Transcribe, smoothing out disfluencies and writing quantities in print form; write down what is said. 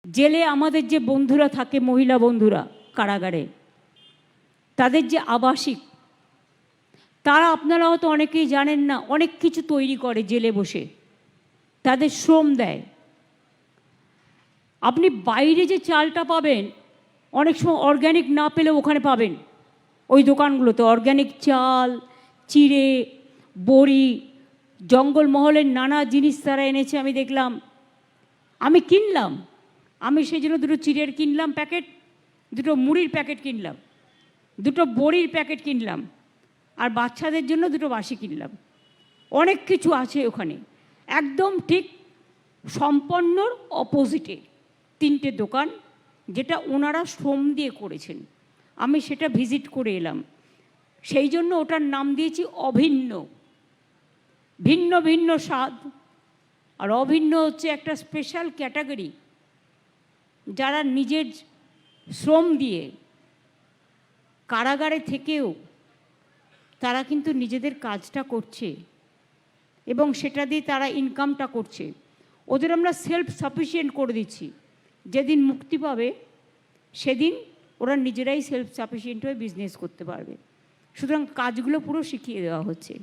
জেলে আমাদের যে বন্ধুরা থাকে, মহিলা বন্ধুরা কারাগারে, তাদের যে আবাসিক, তারা আপনারা হয়তো অনেকেই জানেন না, অনেক কিছু তৈরি করে জেলে বসে, তাদের শ্রম দেয়। আপনি বাইরে যে চালটা পাবেন, অনেক সময় অর্গ্যানিক না পেলেও ওখানে পাবেন, ওই দোকানগুলোতে অর্গ্যানিক চাল, চিড়ে, বড়ি, জঙ্গলমহলের নানা জিনিস তারা এনেছে। আমি দেখলাম, আমি কিনলাম, আমি সেই জন্য দুটো চিড়ের কিনলাম প্যাকেট, দুটো মুড়ির প্যাকেট কিনলাম, দুটো বড়ির প্যাকেট কিনলাম, আর বাচ্চাদের জন্য দুটো বাসি কিনলাম। অনেক কিছু আছে ওখানে, একদম ঠিক সম্পন্নর অপোজিটে তিনটে দোকান, যেটা ওনারা শ্রম দিয়ে করেছেন। আমি সেটা ভিজিট করে এলাম, সেই জন্য ওটার নাম দিয়েছি অভিন্ন। ভিন্ন ভিন্ন স্বাদ, আর অভিন্ন হচ্ছে একটা স্পেশাল ক্যাটাগরি, যারা নিজের শ্রম দিয়ে কারাগারে থেকেও তারা কিন্তু নিজেদের কাজটা করছে এবং সেটা দিয়ে তারা ইনকামটা করছে। ওদের আমরা সেলফ সাফিসিয়েন্ট করে দিচ্ছি। যেদিন মুক্তি পাবে সেদিন ওরা নিজেরাই সেলফ সাফিসিয়েন্ট হয়ে বিজনেস করতে পারবে। সুতরাং কাজগুলো পুরো শিখিয়ে দেওয়া হচ্ছে।